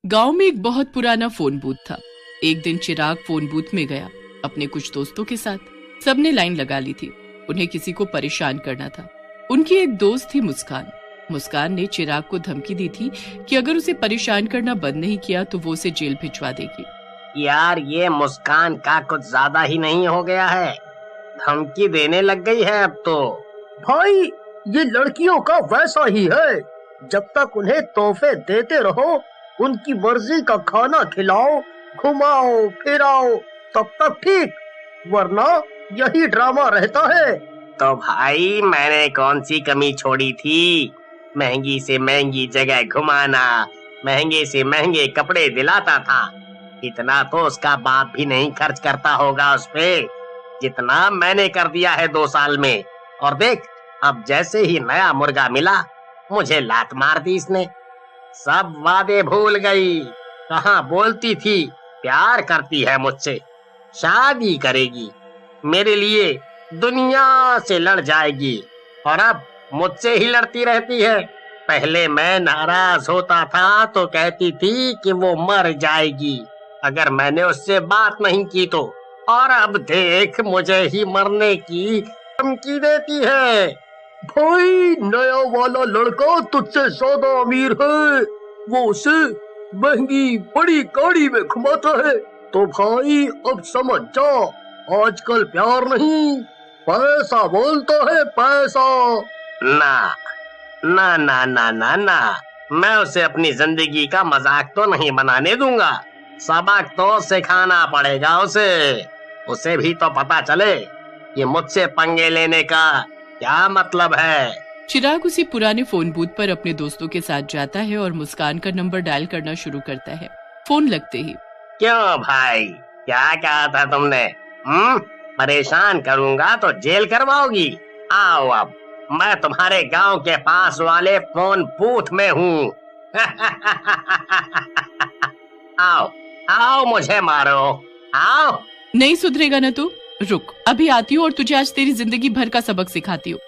गांव में एक बहुत पुराना फोन बूथ था। एक दिन चिराग फोन बूथ में गया अपने कुछ दोस्तों के साथ। सबने लाइन लगा ली थी, उन्हें किसी को परेशान करना था। उनकी एक दोस्त थी मुस्कान। मुस्कान ने चिराग को धमकी दी थी कि अगर उसे परेशान करना बंद नहीं किया तो वो उसे जेल भिजवा देगी। यार ये मुस्कान का कुछ ज्यादा ही नहीं हो गया है? धमकी देने लग गई है अब तो। भाई ये लड़कियों का वैसा ही है, जब तक उन्हें तोहफे देते रहो, उनकी मर्जी का खाना खिलाओ, घुमाओ फिराओ, तब तक ठीक, वरना यही ड्रामा रहता है। तो भाई मैंने कौन सी कमी छोड़ी थी? महंगी से महंगी जगह घुमाना, महंगे से महंगे कपड़े दिलाता था। इतना तो उसका बाप भी नहीं खर्च करता होगा उस पे, जितना मैंने कर दिया है 2 साल में। और देख, अब जैसे ही नया मुर्गा मिला, मुझे लात मार दी इसने। सब वादे भूल गई। कहाँ बोलती थी प्यार करती है मुझसे, शादी करेगी, मेरे लिए दुनिया से लड़ जाएगी, और अब मुझसे ही लड़ती रहती है। पहले मैं नाराज होता था तो कहती थी कि वो मर जाएगी अगर मैंने उससे बात नहीं की तो, और अब देख मुझे ही मरने की धमकी देती है। भाई नया वाला लड़का तुझसे ज्यादा अमीर है, वो उसे महंगी बड़ी गाड़ी में घुमाता है। तो भाई अब समझ जा, आजकल प्यार नहीं, पैसा बोलता है, पैसा। ना ना ना ना ना ना, मैं उसे अपनी जिंदगी का मजाक तो नहीं बनाने दूंगा। सबक तो सिखाना पड़ेगा उसे भी तो पता चले ये मुझसे पंगे लेने का क्या मतलब है। चिराग उसी पुराने फोन बूथ पर अपने दोस्तों के साथ जाता है और मुस्कान का नंबर डायल करना शुरू करता है। फोन लगते ही, क्यों भाई, क्या कहा था तुमने? परेशान करूंगा तो जेल करवाओगी? आओ, अब मैं तुम्हारे गांव के पास वाले फोन बूथ में हूँ। आओ आओ, मुझे मारो, आओ। नहीं सुधरेगा ना तू? रुक, अभी आती हूँ और तुझे आज तेरी जिंदगी भर का सबक सिखाती हूँ।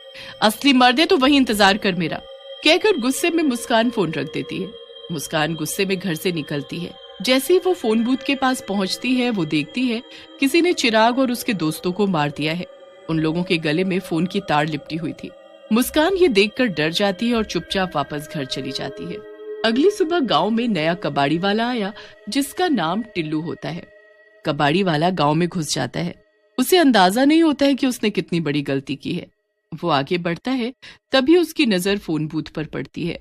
असली मर्द है तो वही इंतजार कर मेरा, कहकर गुस्से में मुस्कान फोन रख देती है। मुस्कान गुस्से में घर से निकलती है। जैसे ही वो फोन बूथ के पास पहुंचती है, वो देखती है किसी ने चिराग और उसके दोस्तों को मार दिया है। उन लोगों के गले में फोन की तार लिपटी हुई थी। मुस्कान ये देखकर डर जाती है और चुपचाप वापस घर चली जाती है। अगली सुबह गांव में नया कबाड़ी वाला आया, जिसका नाम टिल्लू होता है। कबाड़ी वाला गांव में घुस जाता है। उसे अंदाजा नहीं होता है कि उसने कितनी बड़ी गलती की है। वो आगे बढ़ता है, तभी उसकी नजर फोन बूथ पर पड़ती है।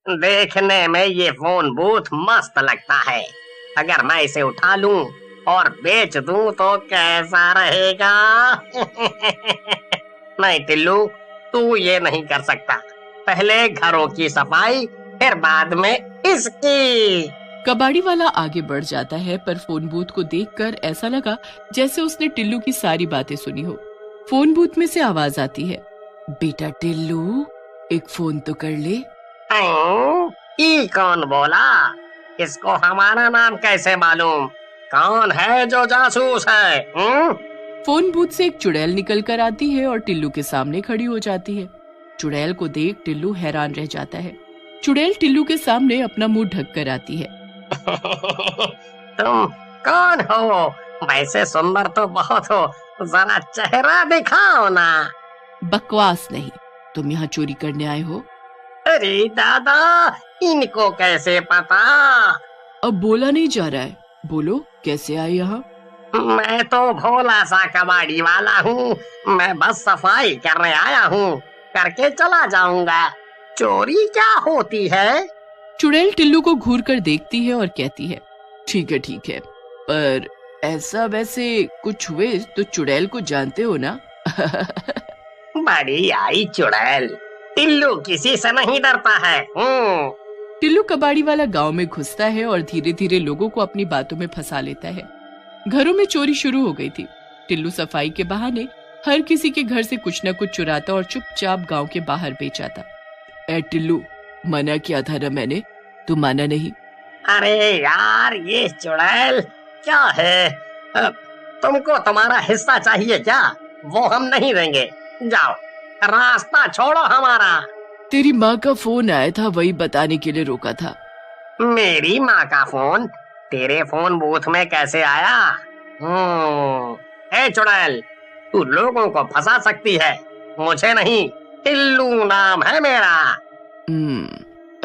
देखने में ये फोन बूथ मस्त लगता है। अगर मैं इसे उठा लूं और बेच दूं तो कैसा रहेगा? नहीं टिल्लू, तू ये नहीं कर सकता। पहले घरों की सफाई, फिर बाद में इसकी। कबाड़ी वाला आगे बढ़ जाता है, पर फोन बूथ को देखकर ऐसा लगा जैसे उसने टिल्लू की सारी बातें सुनी हो। फोन बूथ में से आवाज आती है, बेटा टिल्लू, एक फोन तो कर ले। ये कौन बोला? इसको हमारा नाम कैसे मालूम? कौन है जो जासूस है? फोन बूथ से एक चुड़ैल निकल कर आती है और टिल्लू के सामने खड़ी हो जाती है। चुड़ैल को देख टिल्लू हैरान रह जाता है। चुड़ैल टिल्लू के सामने अपना मुंह ढक कर आती है। तुम कौन हो? वैसे सुंदर तो बहुत हो, जरा चेहरा दिखाओ ना। बकवास नहीं, तुम यहाँ चोरी करने आए हो? अरे दादा, इनको कैसे पता? अब बोला नहीं जा रहा है, बोलो कैसे आए यहाँ? मैं तो भोला सा कबाड़ी वाला हूँ, मैं बस सफाई करने आया हूँ, करके चला जाऊंगा। चोरी क्या होती है? चुड़ैल टिल्लू को घूर कर देखती है और कहती है, ठीक है, पर ऐसा वैसे कुछ हुए तो चुड़ैल को जानते हो ना? बड़ी आई चुड़ैल, टिल्लू किसी से नहीं डरता है। टिल्लू कबाड़ी वाला गांव में घुसता है और धीरे धीरे लोगों को अपनी बातों में फंसा लेता है। घरों में चोरी शुरू हो गई थी। टिल्लू सफाई के बहाने हर किसी के घर से कुछ न कुछ चुराता और चुपचाप गांव के बाहर बेच आता। ए टिल्लू, मना किया था ना मैंने, तू माना नहीं। अरे यार, ये चुड़ैल क्या है? तुमको तुम्हारा हिस्सा चाहिए क्या? वो हम नहीं देंगे, जाओ, रास्ता छोड़ो हमारा। तेरी माँ का फोन आया था, वही बताने के लिए रोका था। मेरी माँ का फोन तेरे फोन बूथ में कैसे आया? ए चुड़ैल, तू लोगों को फंसा सकती है, मुझे नहीं। टिल्लू नाम है मेरा।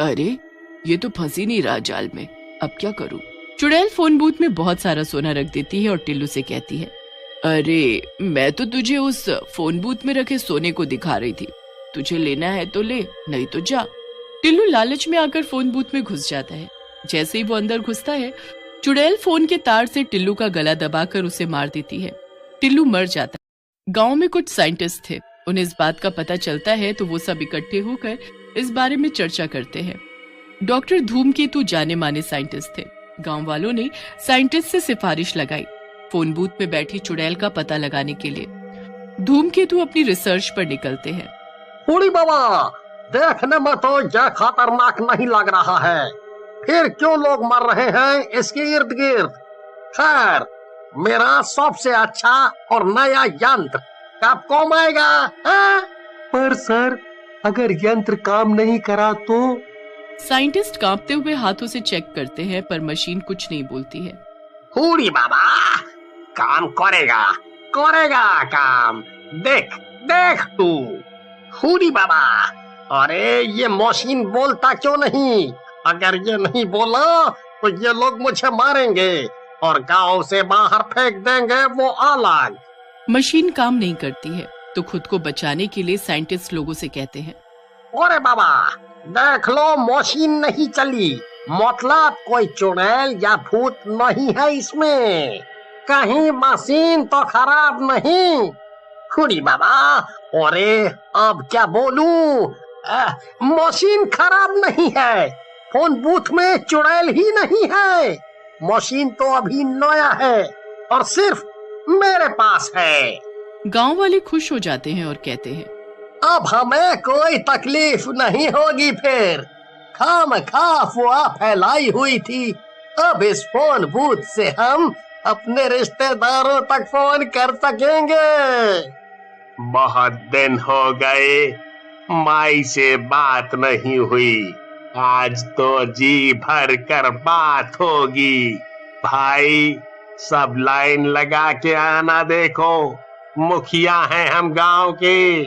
अरे ये तो फंसी नहीं रहा जाल में, अब क्या करूं? चुड़ैल फोन बूथ में बहुत सारा सोना रख देती है और टिल्लू से कहती है, अरे मैं तो तुझे उस फोन बूथ में रखे सोने को दिखा रही थी, तुझे लेना है तो ले, नहीं तो जा। टिल्लू लालच में आकर फोन बूथ में घुस जाता है। जैसे ही वो अंदर घुसता है, चुड़ैल फोन के तार से टिल्लू का गला दबाकर उसे मार देती है। टिल्लू मर जाता है। गांव में कुछ साइंटिस्ट थे, उन्हें इस बात का पता चलता है तो वो सब इकट्ठे होकर इस बारे में चर्चा करते हैं। डॉक्टर धूमकेतु जाने माने साइंटिस्ट थे। गांव वालों ने साइंटिस्ट से सिफारिश लगाई फोन बूथ में बैठी चुड़ैल का पता लगाने के लिए। धूमकेतु अपनी रिसर्च पर निकलते हैं। बूढ़ी बाबा, देखने में तो यह खतरनाक नहीं लग रहा है, फिर क्यों लोग मर रहे हैं इसके इर्द गिर्द? खैर, मेरा सबसे अच्छा और नया यंत्र कब काम आएगा? पर सर, अगर यंत्र काम नहीं करा तो? साइंटिस्ट कांपते हुए हाथों से चेक करते हैं पर मशीन कुछ नहीं बोलती है। बूढ़ी बाबा, काम करेगा, करेगा काम, देख देख तू। बूढ़ी बाबा, अरे ये मशीन बोलता क्यों नहीं? अगर ये नहीं बोला तो ये लोग मुझे मारेंगे और गांव से बाहर फेंक देंगे, वो अलग। मशीन काम नहीं करती है तो खुद को बचाने के लिए साइंटिस्ट लोगों से कहते हैं, अरे बाबा देख लो, मशीन नहीं चली, मतलब कोई चुड़ैल या भूत नहीं है इसमें, कहीं मशीन तो खराब नहीं। बूढ़ी बाबा, अरे अब क्या बोलूं? मशीन खराब नहीं है, फोन बूथ में चुड़ैल ही नहीं है, मशीन तो अभी नया है और सिर्फ मेरे पास है। गांव वाले खुश हो जाते हैं और कहते हैं, अब हमें कोई तकलीफ नहीं होगी, फिर खामखा अफवाह फैलाई हुई थी, अब इस फोन बूथ से हम अपने रिश्तेदारों तक फोन कर सकेंगे। बहुत दिन हो गए माई से बात नहीं हुई, आज तो जी भर कर बात होगी। भाई सब लाइन लगा के आना, देखो मुखिया हैं हम गांव के,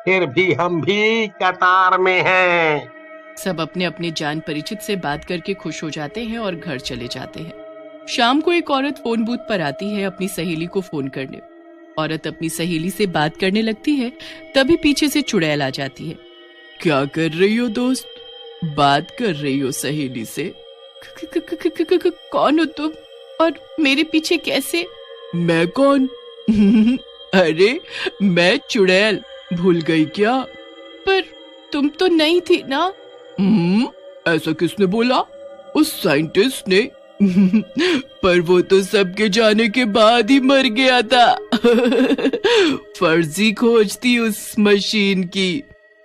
फिर भी हम भी कतार में हैं। सब अपने अपने जान परिचित से बात करके खुश हो जाते हैं और घर चले जाते हैं। शाम को एक औरत फोन बूथ पर आती है अपनी सहेली को फोन करने। औरत अपनी सहेली से बात करने लगती है, तभी पीछे से चुड़ैल आ जाती है। क्या कर रही हो दोस्त? बात कर रही हो सहेली से? कौन हो तुम और मेरे पीछे कैसे? मैं कौन? अरे मैं चुड़ैल, भूल गई क्या? पर तुम तो नहीं थी ना? ऐसा किसने बोला? उस साइंटिस्ट ने। पर वो तो सबके जाने के बाद ही मर गया था। फर्जी खोज थी उस मशीन की,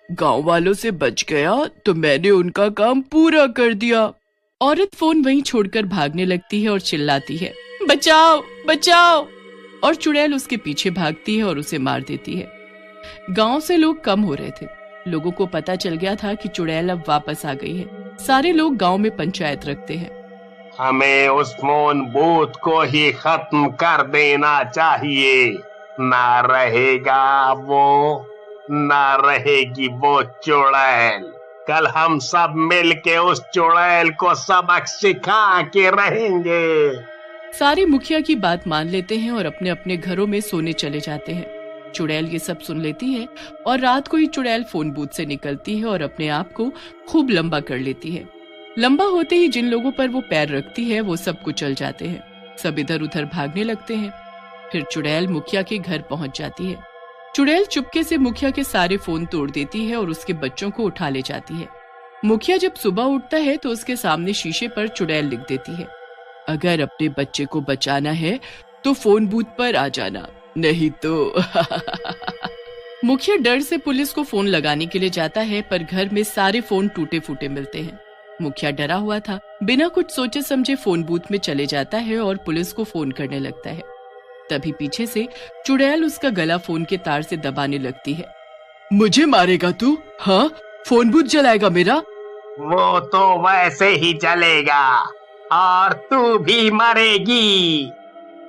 गांव वालों से बच गया तो मैंने उनका काम पूरा कर दिया। औरत फोन वहीं छोड़कर भागने लगती है और चिल्लाती है, बचाओ बचाओ, और चुड़ैल उसके पीछे भागती है और उसे मार देती है। गांव से लोग कम हो रहे थे, लोगों को पता चल गया था कि चुड़ैल अब वापस आ गई है। सारे लोग गांव में पंचायत रखते हैं। हमें उस फोन बूथ को ही खत्म कर देना चाहिए, ना रहेगा वो, ना रहेगी वो चुड़ैल। कल हम सब मिलके उस चुड़ैल को सबक सिखा के रहेंगे। सारे मुखिया की बात मान लेते हैं और अपने अपने घरों में सोने चले जाते हैं। चुड़ैल ये सब सुन लेती है और रात को ही चुड़ैल फोन बूथ से निकलती है और अपने आप को खूब लंबा कर लेती है। लंबा होते ही जिन लोगों पर वो पैर रखती है वो सब कुचल जाते हैं। सब इधर उधर भागने लगते हैं। फिर चुड़ैल मुखिया के घर पहुंच जाती है। चुड़ैल चुपके से मुखिया के सारे फोन तोड़ देती है और उसके बच्चों को उठा ले जाती है। मुखिया जब सुबह उठता है तो उसके सामने शीशे पर चुड़ैल लिख देती है, अगर अपने बच्चे को बचाना है तो फोन बूथ पर आ जाना, नहीं तो। मुखिया डर से पुलिस को फोन लगाने के लिए जाता है, पर घर में सारे फोन टूटे फूटे मिलते हैं। मुखिया डरा हुआ था, बिना कुछ सोचे समझे फोन बूथ में चले जाता है और पुलिस को फोन करने लगता है। तभी पीछे से चुड़ैल उसका गला फोन के तार से दबाने लगती है। मुझे मारेगा तू? हाँ, फोन बूथ जलाएगा मेरा? वो तो वैसे ही चलेगा और तू भी मरेगी।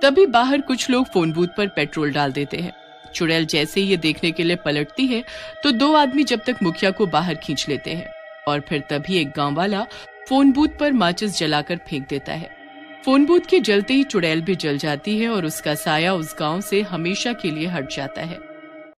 तभी बाहर कुछ लोग फोन बूथ पर पेट्रोल डाल देते हैं। चुड़ैल जैसे ही ये देखने के लिए पलटती है तो दो आदमी जब तक मुखिया को बाहर खींच लेते हैं और फिर तभी एक गांव वाला फोन बूथ पर माचिस जलाकर फेंक देता है। फोन बूथ के जलते ही चुड़ैल भी जल जाती है और उसका साया उस गांव से हमेशा के लिए हट जाता है।